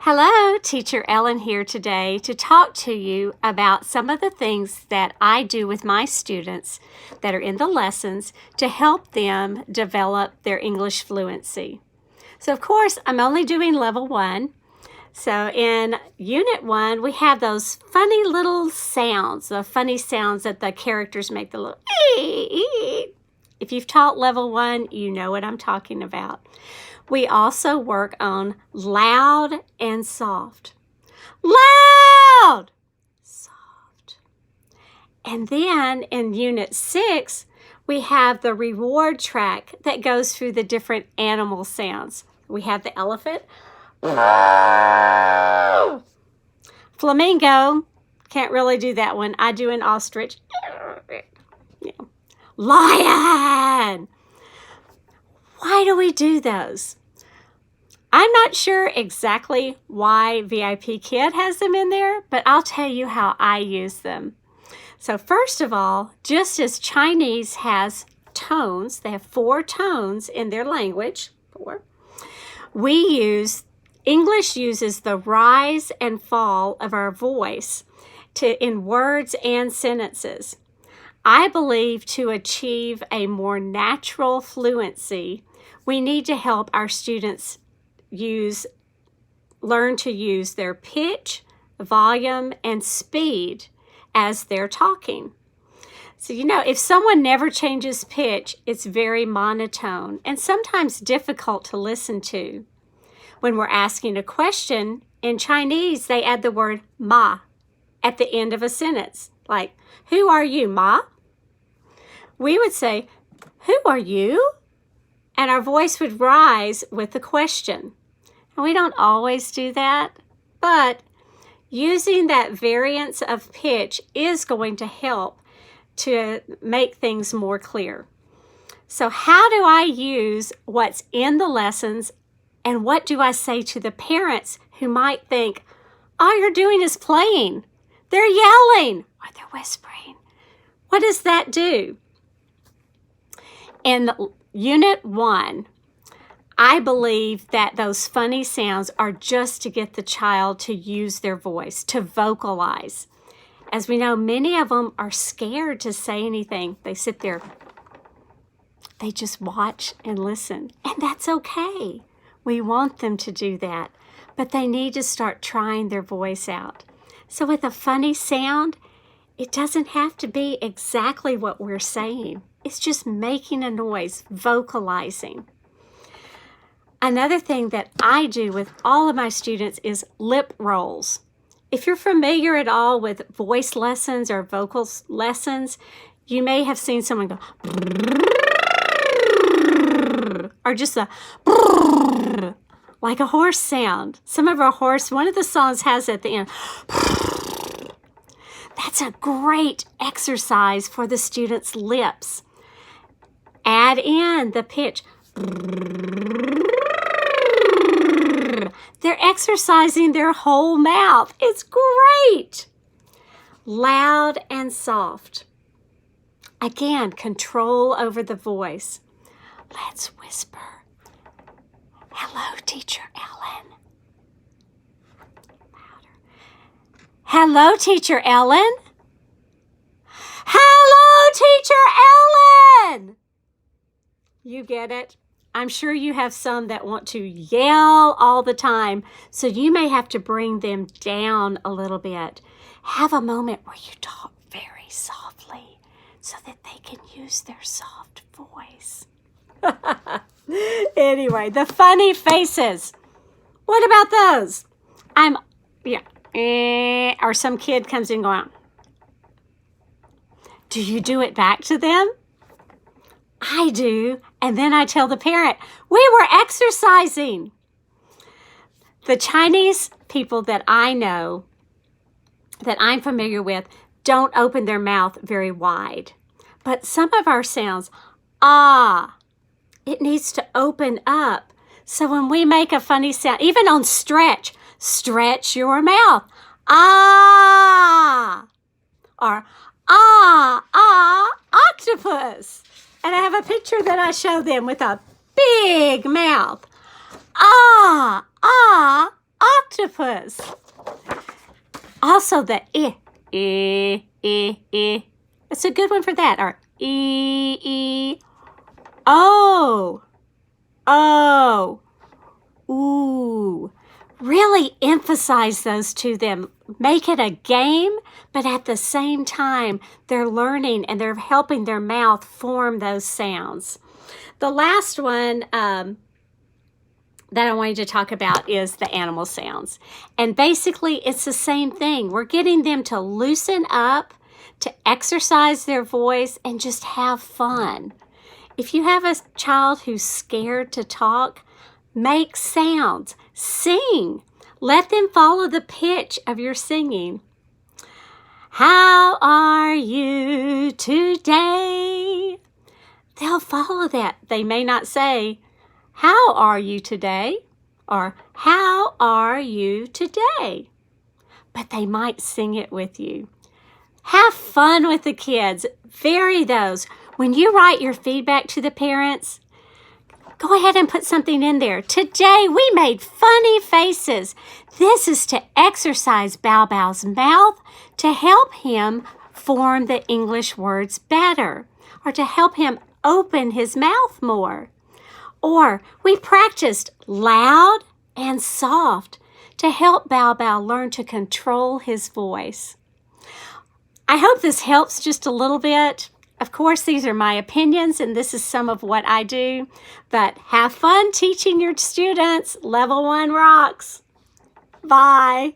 Hello, Teacher Ellen here today to talk to you about some of the things that I do with my students that are in the lessons to help them develop their English fluency. So, of course, I'm only doing level 1. So in Unit 1, we have those funny little sounds, the funny sounds that the characters make, the little ee. If you've taught level 1, you know what I'm talking about. We also work on loud and soft. Loud! Soft. And then in Unit 6, we have the reward track that goes through the different animal sounds. We have the elephant. Flamingo. Can't really do that one. I do an ostrich. Lion! Why do we do those? I'm not sure exactly why VIP Kid has them in there, but I'll tell you how I use them. So first of all, just as Chinese has tones, they have 4 tones in their language, 4. English uses the rise and fall of our voice in words and sentences. I believe to achieve a more natural fluency, we need to help our students learn to use their pitch, volume, and speed as they're talking. So, if someone never changes pitch, it's very monotone and sometimes difficult to listen to. When we're asking a question, in Chinese, they add the word ma at the end of a sentence, like, "Who are you, ma?" We would say, "Who are you?" And our voice would rise with the question. And we don't always do that, but using that variance of pitch is going to help to make things more clear. So how do I use what's in the lessons, and what do I say to the parents who might think, all you're doing is playing? They're yelling or they're whispering. What does that do? In Unit 1, I believe that those funny sounds are just to get the child to use their voice, to vocalize. As we know, many of them are scared to say anything. They sit there. They just watch and listen, and that's okay. We want them to do that, but they need to start trying their voice out. So with a funny sound, it doesn't have to be exactly what we're saying. It's just making a noise, vocalizing. Another thing that I do with all of my students is lip rolls. If you're familiar at all with voice lessons or vocal lessons, you may have seen someone go or just like a horse sound. One of the songs has at the end. That's a great exercise for the students' lips. Add in the pitch. They're exercising their whole mouth. It's great. Loud and soft. Again, control over the voice. Let's whisper. Hello, Teacher Ellen. Louder. Hello, Teacher Ellen. Hello, Teacher Ellen. You get it? I'm sure you have some that want to yell all the time, so you may have to bring them down a little bit. Have a moment where you talk very softly so that they can use their soft voice. Anyway, the funny faces. What about those? Or some kid comes in going, do you do it back to them? I do, and then I tell the parent, we were exercising. The Chinese people that I know, that I'm familiar with, don't open their mouth very wide. But some of our sounds, it needs to open up. So when we make a funny sound, even on stretch your mouth. Or octopus. And I have a picture that I show them with a big mouth. Octopus. octopus. Also the I. It's a good one for that. Or E. O. Ooh. Really emphasize those to them. Make it a game, but at the same time, they're learning and they're helping their mouth form those sounds. The last one that I wanted to talk about is the animal sounds. And basically, it's the same thing. We're getting them to loosen up, to exercise their voice, and just have fun. If you have a child who's scared to talk, make sounds. Sing. Let them follow the pitch of your singing. How are you today? They'll follow that. They may not say, how are you today? Or how are you today? But they might sing it with you. Have fun with the kids. Vary those. When you write your feedback to the parents, go ahead and put something in there. Today we made funny faces. This is to exercise Bao Bao's mouth to help him form the English words better, or to help him open his mouth more. Or we practiced loud and soft to help Bao Bao learn to control his voice. I hope this helps just a little bit. Of course, these are my opinions, and this is some of what I do. But have fun teaching your students. Level 1 rocks. Bye.